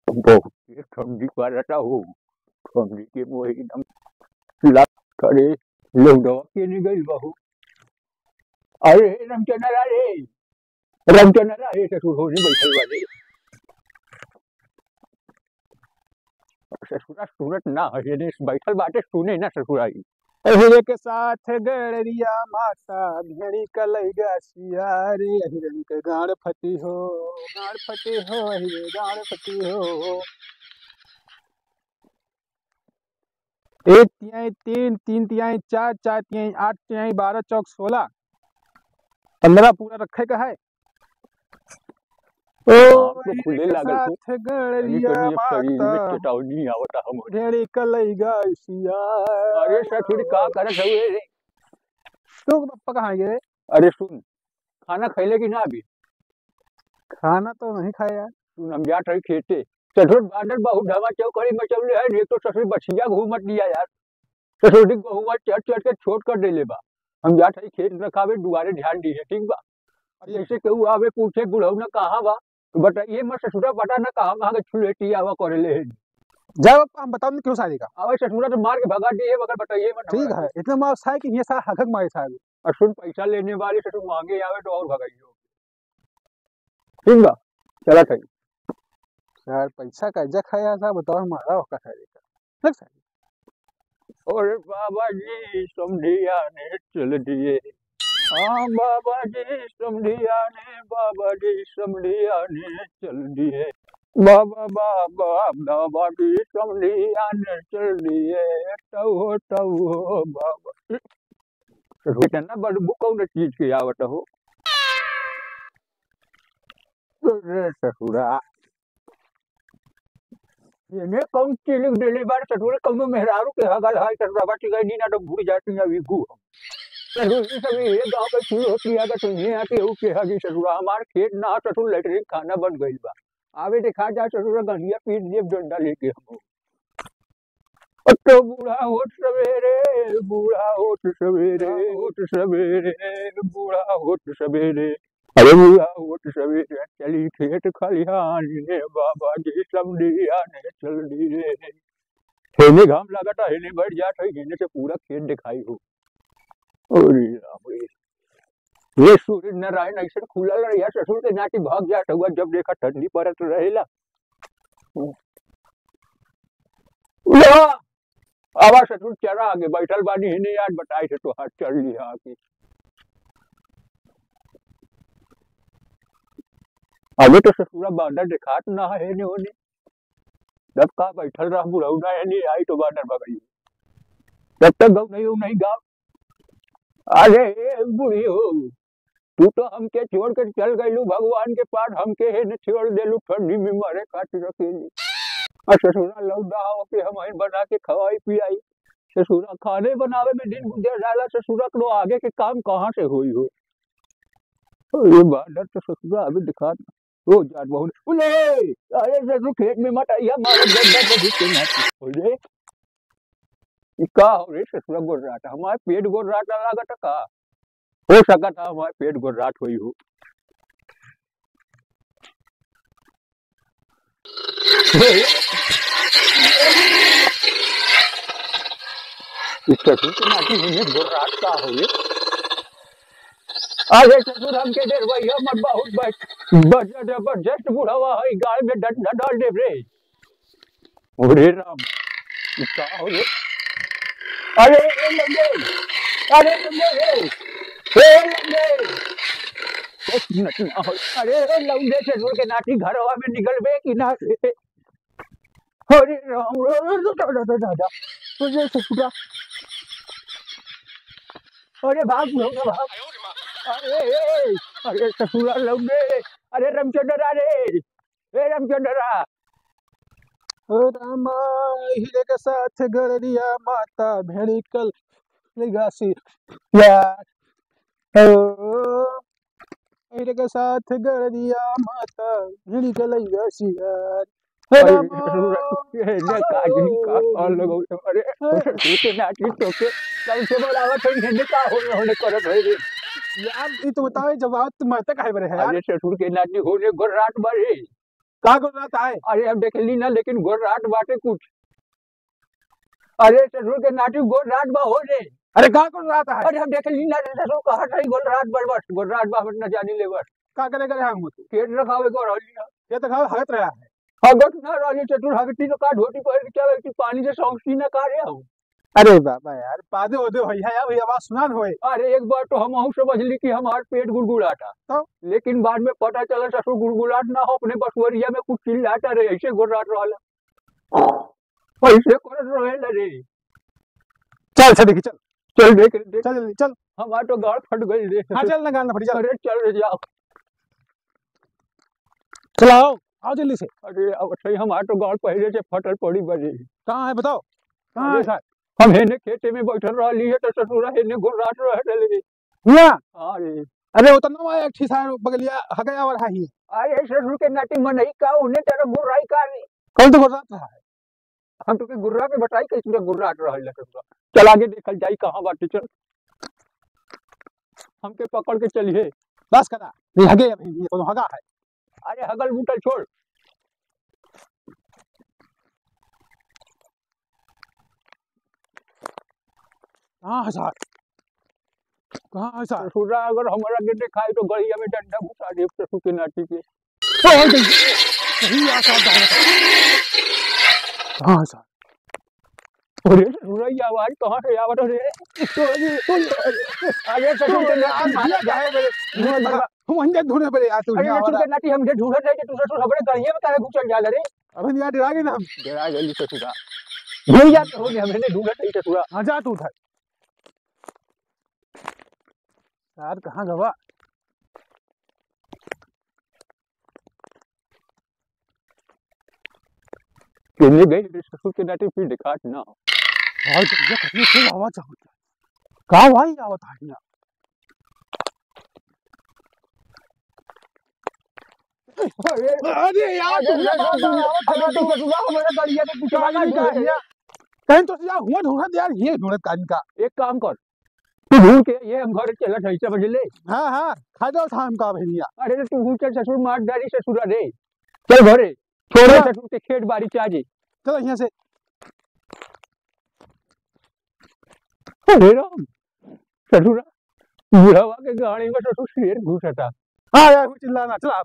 बहुत ये ठंडी पड़ता हो। ठंडी के महीना में लग करे लौंडवा के नहीं गई बहू। अरे रामचंद्र रे, रामचंद्र रे ससुर होने बैठल वाले। ससुरा सुनत ना है ने बैठल बाटे सुने ना ससुराई। अहिरे के साथ गड़रिया माता भेड़ी कलैया सिया रे अहिरन के गाड़ फटी हो अहिरे गाड़ फटी हो। एक तिहाई तीन, तीन तिहाई चार, चार तिहाई आठ, तिहाई 12 चौक 16, 15 पूरा रखे का है। ओ तो खुले अहिरे के लागल हो साथ यानी गड़रिया तो ये शरीर में माता चेतावनी आवता हम। भेड़ी कलैया सिया। अरे ससुर का करत हुए रे। तो पप्पा कहाँ गए? अरे सुन, खाना खैले कि ना अभी? खाना तो नहीं खाया यार। सुन हम जात रही खेते, ससुर बादल बहुत ढवा चौकड़ी मचौले है। एक तो ससुर बछिया घूमत दिया यार। ससुर दी बहुआ चढ़ चढ़ के छोट कर देले बा। हम जात रही खेत रखावे दुआरे ध्यान दी है ठीक बा। और जैसे केहू आवे पूछे बुढ़ऊ ना कहाँ बा, तो बताइए मत ससुरा पता ना कहाँ कहाँ के छुलेटी आवा करेले है। जब हम बताओ क्यों शादी का। आवे ससुरा तो मार के भगा दिए मगर बताइए मत ठीक हमरा है, के। इतना मार है कि ये सारा हकक मारे साहब। और सुन पैसा लेने वाले ससुर मांगे आवे तो और भगाइयो ठीक बा। चला सही। यार पैसा कर्जा खाया था बताओ हमारा होगा शादी का। लग शादी। और बाबा जी समझिया ने चल दिए। हाँ बाबा जी समझिया ने, बाबा जी समझिया ने चल दिए। बाबा बाबा बाबा जी समझिया ने चल दिए। तव हो बाबा। इतना बदबू कौन चीज के आवत हो रे ससुरा। ये कौन चीज लिख देले बार ससुर कौनो मेहरारू के हगल है ससुरा बाटी गई ना तो भूल जाती है विगू। ससुर ये सब ये गांव के चीज होती है तो ये आके ऊ के हगी ससुरा। हमार खेत ना ससुर लेटरिन खाना बन गइल बा। आवे देखा जा ससुर गंजिया पीट देव डंडा लेके हम। तो बूढ़ा होत सवेरे, बूढ़ा होत सवेरे, होत सवेरे, बूढ़ा होत सवेरे। अरे बूढ़ा होत सवेरे चली खेत खलिहान ने, बाबा जी समझिया ने चल दिए। हेने घाम लागता हेने बढ़ जात है, हेने से पूरा खेत दिखाई हो। अरे राम रे। ये सूर्य नारायण ऐसे खुलल रहिया ससुर के नाटी भाग जात हुआ जब देखा ठंडी पड़त रहेला। उला! आवा ससुर चरा आगे बैठल बानी हेने याद बताई थे तो हाथ चल लिया आके। अबे तो ससुरा बांदर दिखात ना है हेने होने। जब का बैठल रहा बुढ़ऊ ना हेने आई तो बांदर भगाई। जब तक गौ नहीं गाँव। अरे ए बूढ़ी हो, तू तो हमके छोड़ कर चल गईलू भगवान के पास, हमके हेने छोड़ देलू ठंडी में मरे खातिर अकेली। और ससुरा लौंडा हो के हम बना के खवाई पियाई। ससुरा खाने बनावे में दिन गुजर जाला, ससुरा को आगे के काम कहाँ से हुई हो। ये बादर तो ससुरा अभी दिखा हो जात बहुत। उले अरे ससुर खेत में मत आइया मारे गड्ढा को भी के नाती ओले। ई का हो रे ससुरा गोर रात हमारे पेट गोर रात लागत का हो सकता हमारे पेट गोर रात हुई हो। इस ससुर के नाती होने गोर रात का हो रे। अरे ससुर हमके देर भैया मत बहुत जबरदस्त बुढ़ावा है गाय में डंडा डाल दे रे। ओरे राम ई का हो रे। अरे ए लंगे, अरे लंगे रे, ए लंगे एक मिनट ना हो। अरे लंगे ससुर के नाती घरवा में निकलबे कि ना रे। अरे राम दादा तुझे ससुरा। अरे भाग भाग भाग। अरे ससुरा लौंडे। अरे रामचंद्र रे, ए रामचंद्र। रामा हीरे के साथ गड़रिया माता भेड़ी कल गासी यार। हीरे के साथ गड़रिया माता भेड़ी कल गासी यार। अरे ससुरा ने काजनी का कॉल लगो। अरे ससुर के नाती तो के कल से बोलावत है हेने का होने करत है रे। यार ये तो बताओ जवाब तुम तक है बरे है यार। अरे ससुर के नाती होने गोर रात भरे। का गुजरात है? अरे हम देख ली ना, लेकिन गोराट बाटे कुछ। अरे ससुर के नाटी गोराट बा हो रे। अरे का गुजरात है? अरे हम देख ली ना ससुर कहा सही गोराट बस गोराट बा न जानी ले बस। का करे करे हम तो पेट रखावे को रहली ना। ये तो खाओ हगत रहा है। हगत ना रहली ससुर हगती तो का धोती पहन के चले कि पानी से सौंसी ना का रे हम। अरे बाबा यार पादे ओदे भैया यार भैया आवाज सुनान होए। अरे एक बार तो हम समझ ली कि हमार पेट गुड़गुड़ाता, तो लेकिन बाद में पता चला ससुर गुड़गुड़ाट ना हो, अपने बसवरिया में कुछ चिल्लाता रहे, ऐसे गोराट रहला, ऐसे करत रहेला रे। चल चल देखी चल चल देख देख चल जल्दी चल। हमार तो गाड़ फट गई रे। हाँ चल ना गाना फटी चल। अरे चल रे जाओ। चलाओ आओ जल्दी से। अरे अब सही हमार तो गाड़ पहले से फटल पड़ी बजे। कहाँ है बताओ कहाँ अरे है? हम हेने खेते में बैठल रहली है तो ससुरा हेने गोराट रहले। हुआ हाँ रे। अरे वो तो ना एक ठीक है बगलिया हगया और है ही। अरे ससुर के नाटी मन ही का उन्हें तेरा गुर्राई का रे। कौन तो गुजरात रहा है? हम तो के गुर्रा पे बताई कैसे गुर्राट रहल ससुरा। चल आगे देखल जाई कहाँ बाटे चल। हमके पकड़ के चलिए। बस करा नहीं हगे अभी ये कौन हगा है? अरे हगल बूटल छोड़। कहाँ है सर? कहाँ है सर? ससुरा अगर हमारा के दिखाई तो गलिया में डंडा घुसा दे ससुर के नाटी के। सही आसार कहाँ है सर? अरे ससुरा ये आवाज कहाँ से आवत रे? अरे ससुर के नाटी मारा जाए मेरे। हम अंदर ढूंढने पड़े यार तू अरे यहाँ ससुर वाला। के नाटी हमके ढूंढत रहे तू ससुर हमरे गलिया में काहे घुसल जाला रे? अबे यार डरा गए ना हम। डरा गई ससुरा। भूल जाते हो गए हमने ढूंढत नहीं ससुरा। हाँ जा तू उधर। यार कहाँ गवा? किन्ने गई ससुर के नाटी फिर दिखात ना। और ये कितनी तेज आवाज होती है। कहाँ भाई आवत है यहाँ? अरे यार तू ससुरा हमारे गलिया के पीछे भागा ढूंढत है। कहीं तो यार हुआ ढूंढत यार ये ढूंढत कान का। एक काम कर तू ढूंढ के ये हम घर चला ढाई बजे ले। हाँ हाँ खा जाओ शाम का भैया। अरे तू ढूंढ चल ससुर मार डाली ससुरा रे। चल घरे छोड़े ससुर के खेत बाड़ी चाजी। चलो यहाँ से। अरे राम ससुरा बुढ़ावा के गाड़ी में ससुर शेर घुसता। हाँ यार चिल्लाना चला।